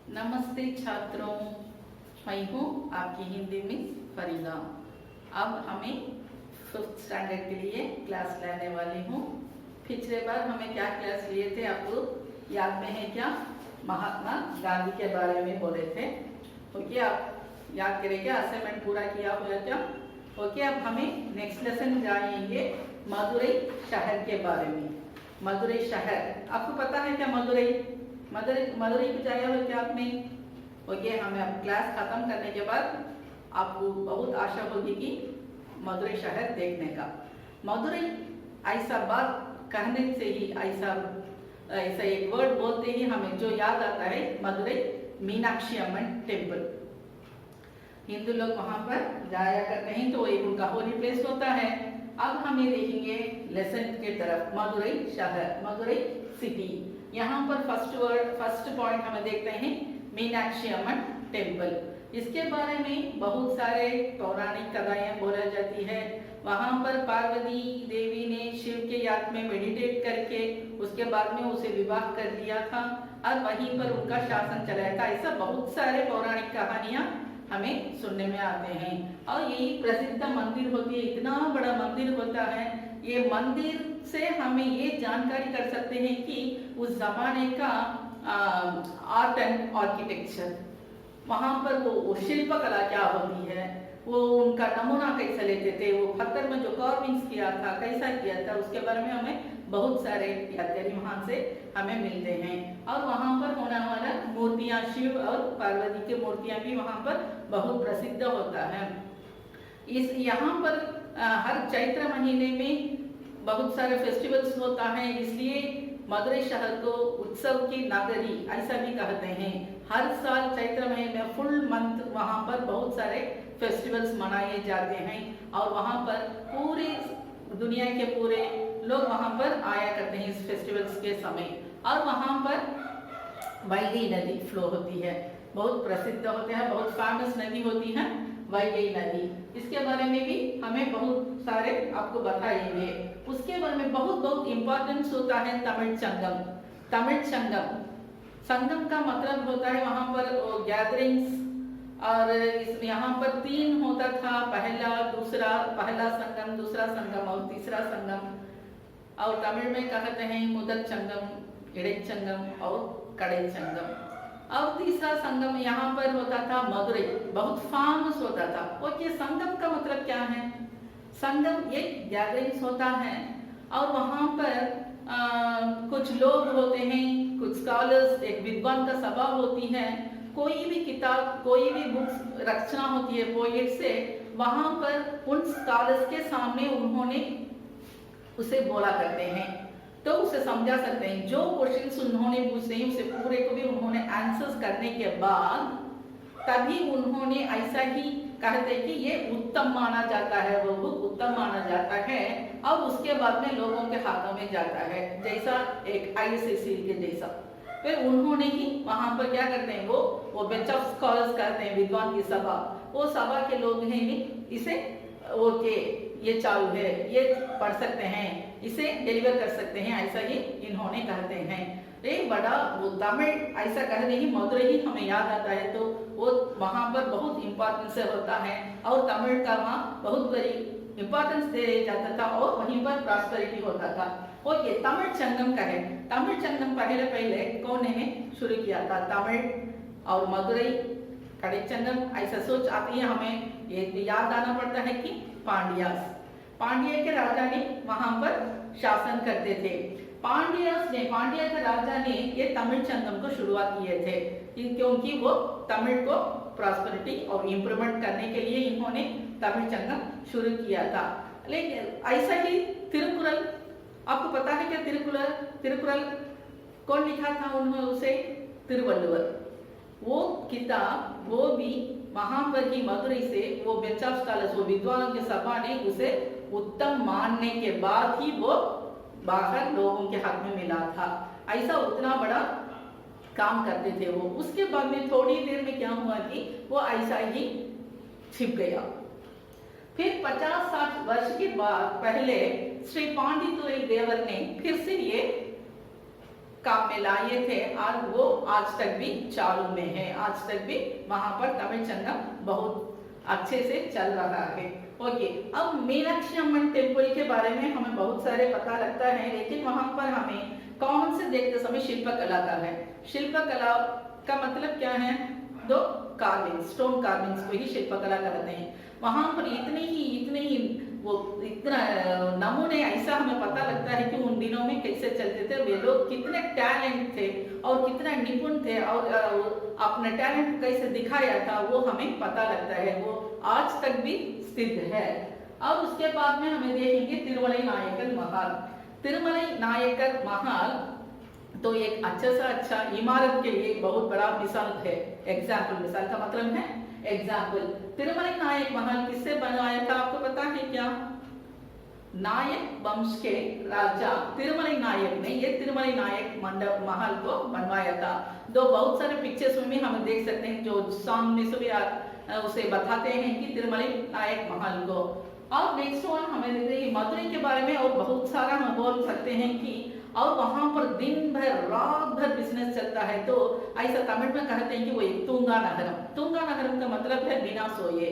नमस्ते छात्रों, मैं हूँ आपकी हिंदी मिस फरीदा। अब हमें 5th स्टैंडर्ड के लिए क्लास लेने वाली हूँ। पिछले बार हमें क्या क्लास लिए थे, आपको याद में है क्या? महात्मा गांधी के बारे में बोले थे। ओके, आप याद करेंगे? असाइनमेंट पूरा किया हुआ क्या? ओके, अब हमें नेक्स्ट लेसन जाएंगे मदुरई शहर के बारे में। मदुरई शहर आपको पता है क्या? मदुरई कुछ आया हो क्या आपने? ओके, हमें अब क्लास खत्म करने के बाद आपको बहुत आशा होगी कि मदुरई शहर देखने का। मदुरई ऐसा बात कहने से ही ऐसा एक वर्ड बोलते ही हमें जो याद आता है मदुरई मीनाक्षी अम्मन टेम्पल। हिंदू लोग वहां पर जाया करते हैं, तो एक उनका होली प्लेस होता है। अब हमें देखेंगे लेसन के तरफ। मदुरई शहर, मदुरई सिटी। यहाँ पर फर्स्ट पॉइंट हमें देखते हैं मीनाक्षी अम्मन टेम्पल। इसके बारे में बहुत सारे पौराणिक कथाएं बोला जाती है। वहां पर पार्वती देवी ने शिव के याद में मेडिटेट करके उसके बाद में उसे विवाह कर दिया था और वहीं पर उनका शासन चलाया था। ऐसा बहुत सारे पौराणिक कहानियां हमें सुनने में आते हैं। और यही प्रसिद्ध मंदिर होती है, इतना बड़ा मंदिर होता है। ये मंदिर से हमें ये जानकारी कर सकते हैं कि उस जमाने का आर्ट एंड आर्किटेक्चर, वहां पर वो शिल्पकला क्या होती है, वो उनका नमूना कैसे लेते थे, वो पत्थर में जो कार्विंग्स किया था कैसा किया था, उसके बारे में हमें बहुत सारे जानकारी वहां से हमें मिलते हैं। और वहां पर होने वाला मूर्तियां, शिव और पार्वती की मूर्तियां भी वहां पर बहुत प्रसिद्ध होता है। यहाँ पर हर चैत्र महीने में बहुत सारे फेस्टिवल्स होता है, इसलिए मदुरई शहर को उत्सव की नगरी ऐसा भी कहते हैं। हर साल चैत्र महीने में फुल मंथ वहां पर बहुत सारे फेस्टिवल्स मनाए जाते हैं और वहां पर पूरी दुनिया के पूरे लोग वहां पर आया करते हैं इस फेस्टिवल्स के समय। और वहां पर वैगई नदी फ्लो होती है, बहुत प्रसिद्ध होते हैं, बहुत फेमस नदी होती है वैगई नदी। इसके बारे में भी हमें बहुत सारे आपको बताएंगे। उसके बारे में बहुत इम्पोर्टेंस होता है तमिल संगम। तमिल संगम का मतलब होता है वहां पर गैदरिंग्स, और यहाँ पर 3 होता था, पहला संगम, दूसरा संगम और तीसरा संगम। और तमिल में कहते हैं मुदल संगम, इड़च संगम और कड़े संगम। और तीसरा संगम यहाँ पर होता था मदुरई, बहुत फेमस होता था। ओके, संगम का मतलब क्या है? संगम एक गैदरिंग्स होता है और वहां पर कुछ लोग होते हैं, कुछ स्कॉलर्स, एक विद्वान का सभा होती है। कोई भी किताब, कोई भी बुक्स रचना होती है पोएट से, वहां पर उन स्कॉलर्स के सामने उन्होंने उसे बोला करते हैं, तो उसे समझा सकते हैं। जो क्वेश्चंस उन्होंने पूछे उसे पूरे को भी उन्होंने आंसर्स करने के बाद तभी उन्होंने ऐसा ही कहते कि ये उत्तम माना जाता है, वो बुक उत्तम माना जाता है। और उसके बाद में लोगों के हाथों में जाता है, जैसा एक ISSC के जैसा। फिर उन्होंने ही वहां पर क्या करते हैं, वो बेंच ऑफ स्कॉलर्स करते हैं, विद्वान की सभा। वो सभा के लोग हैं इसे ओके ये चालू है, ये पढ़ सकते हैं, इसे डिलीवर कर सकते हैं, ऐसा ही इन्होंने कहते हैं। एक बड़ा वो तमिल ऐसा कहते ही मदुरई ही हमें याद आता है, तो वो वहां पर बहुत इम्पोर्टेंस होता है और तमिल का वहाँ बहुत बड़ी इम्पोर्टेंस दे जाता था और वहीं पर प्रॉस्पेरिटी होता था। ओके, तमिल संगम का है। तमिल संगम पहले कौन ने शुरू किया था? तमिल और मदुरई, कड़े संगम, ऐसा सोच आती है हमें। ये याद आना पड़ता है कि पांड्या के राजा ने वहां पर शासन करते थे। पांड्या के राजा ने ये तमिल संगम को शुरुआत किए थे, क्योंकि वो तमिल को प्रॉस्पेरिटी और इम्प्रूवमेंट करने के लिए इन्होंने तमिल संगम शुरू किया था। लेकिन ऐसा ही तिरुकुरल, आपको पता है क्या? तिरुकुरल कौन लिखा था? उन्होंने उसे तिरुवल्लुवर। वो किताब वो भी वहां पर ही मदुरई से वो बेंच ऑफ स्कॉलर्स, वो विद्वानों की सभा ने उसे उत्तम मानने के बाद ही वो बाहर लोगों के हाथ में मिला था। ऐसा उतना बड़ा काम करते थे वो। उसके बाद में थोड़ी देर में क्या हुआ कि वो ऐसा ही छिप गया। फिर 50-60 वर्ष के बाद पहले श्री पांडितुरई देवर ने फिर से ये काम में लाए थे और वो आज तक भी चालू में है। आज तक भी वहां पर तमिल संगम बहुत अच्छे से चल रहा है। ओके, अब मीनाक्षी अम्मन टेम्पल के बारे में हमें बहुत सारे पता लगता है, लेकिन वहां पर हमें कॉमन से देखते समय शिल्पकला का है। शिल्पकला का मतलब क्या है? दो कार्विंग, स्टोन कार्विंग्स को ही शिल्पकला कहते हैं। वहां पर इतने ही वो इतना नमूने ऐसा हमें पता लगता है कि उन दिनों में कैसे चलते थे, वे लोग कितने टैलेंट थे और कितना निपुण थे और अपना टैलेंट कैसे दिखाया था वो हमें पता लगता है। वो आज तक भी स्थित है। अब उसके बाद में हमें देखेंगे तिरुमलाई नायकर महल। तिरुमलाई नायकर महल तो एक अच्छा इमारत के लिए बहुत बड़ा मिसाल है। एग्जाम्पल, मिसाल का मतलब है एग्जाम्पल। तिरुमलाई नायक महल किससे बनवाया था आपको पता है क्या? नायक वंश के राजा तिरुमलाई नायक ने ये तिरुमलाई नायक मंडप महल को बनवाया था। दो बहुत सारे पिक्चर्स में भी हम देख सकते हैं जो सॉन्ग में से भी उसे बताते हैं कि तिरुमलाई नायक महल को। और नेक्स्ट वन हमें देखते हैं मदुरई के बारे में और बहुत सारा हम बोल सकते हैं कि और वहां पर दिन भर रात भर बिजनेस चलता है। तो ऐसा तमिल में कहते हैं कि वो एक तुंगा नगरम। तुंगा नगरम का मतलब है बिना सोए।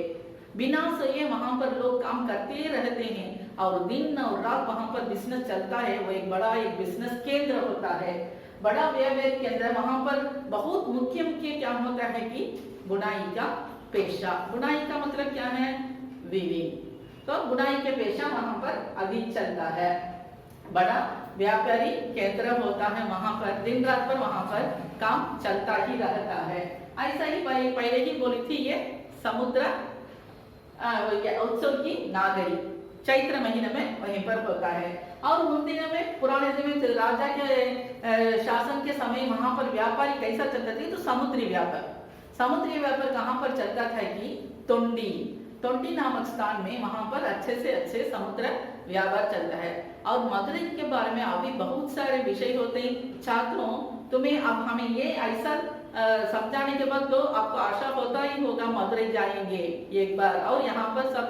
बिना सोए वहां पर लोग काम करते रहते हैं और दिन और रात वहां पर बिजनेस चलता है। वो एक बड़ा एक बिजनेस केंद्र होता है, बड़ा व्यापार केंद्र। वहां पर बहुत मुख्य क्या होता है कि बुनाई का पेशा। बुनाई का मतलब क्या है? वीविंग। तो बुनाई के पेशा वहां पर अधिक चलता है। बड़ा व्यापारी केंद्र होता है वहां पर, दिन रात पर वहां पर काम चलता ही रहता है। ऐसा ही पहले ही बोली थी ये समुद्र उत्सव की नागरी चैत्र महीने में वहीं पर होता है। और उन दिनों में पुराने दिनों में राजा के शासन के समय वहां पर व्यापारी कैसा चलता था? तो समुद्री व्यापार कहाँ पर चलता था कि तोंडी नामक स्थान में वहां पर अच्छे से अच्छे समुद्र व्यापार चलता है। और मदुरई के बारे में अभी बहुत सारे विषय होते हैं। छात्रों, तुम्हें अब हमें ये ऐसा समझाने के बाद तो आपको आशा होता ही होगा मदुरई जाएंगे एक बार और यहाँ पर सब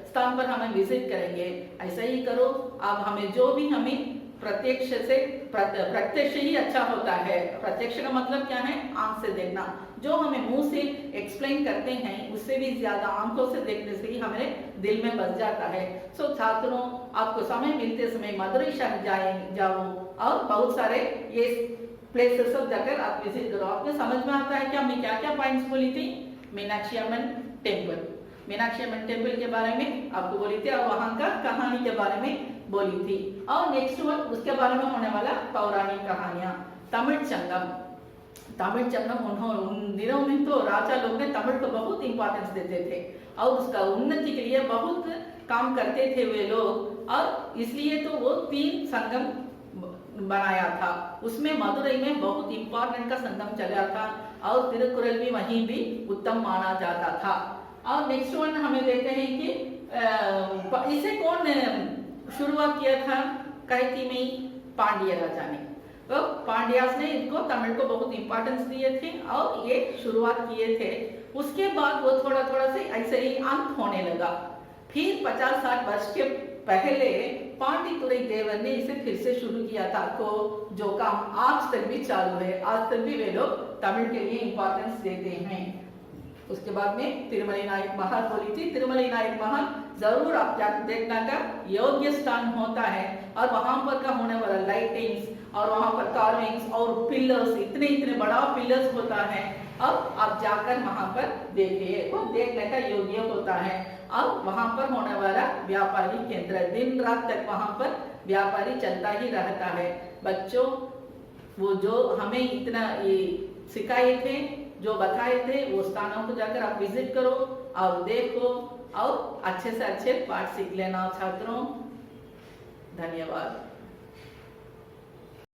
स्थान पर हमें विजिट करेंगे। ऐसा ही करो। अब हमें जो भी हमें प्रत्यक्ष ही अच्छा होता है। प्रत्यक्ष का मतलब क्या है? आंख से देखना। जो हमें मुंह से एक्सप्लेन करते हैं उससे भी ज्यादा आंखों से देखने से ही हमारे दिल में बस जाता है। सो छात्रों, आपको समय मिलते समय मदुरई शहर जाओ और बहुत सारे ये प्लेसेस सब जाकर आप विजिट करो। आपको समझ में आता है कि हमने क्या क्या पॉइंट्स बोली थी? मीनाक्षी अम्मन टेम्पल के बारे में आपको बोली थी और वहां का कहानी के बारे में बोली थी। और नेक्स्ट वन उसके बारे में होने वाला पौराणिक कहानियां। तमिल संगम उन दिनों में तो राजा लोग ने तमिल को बहुत इंपॉर्टेंस देते थे और उसका उन्नति के लिए बहुत काम करते थे वे लोग। और इसलिए तो वो 3 संगम बनाया था। उसमें मदुरई में बहुत इंपॉर्टेंट का संगम चला था और तिरुकुरल भी वहीं भी उत्तम माना जाता था। और नेक्स्ट वन हमें देखते हैं कि इसे कौन शुरुआत किया था? कैथी में पांड्य राजा ने। तो पांड्यास ने इनको तमिल को बहुत इंपॉर्टेंस दिए थे और ये शुरुआत किए थे। उसके बाद वो थोड़ा से ऐसे ही अंत होने लगा। फिर 50-60 वर्ष के पहले पांडितुरई देवर ने इसे फिर से शुरू किया था। तो जो काम आज तक भी चालू है, आज तक भी वे लोग तमिल के लिए इंपॉर्टेंस देते हैं। उसके बाद में तिरुमलाई नायक महल बोली थी। तिरुमलाई नायक महल जरूर आप देखना का योग्य स्थान होता है और वहां पर का होने वाला लाइटिंग्स और वहां पर कार्विंग्स और पिलर्स, इतने बड़ा पिलर्स होता है। अब आप जाकर वहां पर देखिए, वो देखने का योग्य होता है। अब वहां पर होने वाला व्यापारी केंद्र, दिन रात तक वहां पर व्यापारी चलता ही रहता है। बच्चों, वो जो हमें इतना ये सिखाए थे, जो बताए थे, वो स्थानों को जाकर आप विजिट करो और देखो और अच्छे से अच्छे पाठ सीख लेना छात्रों। धन्यवाद।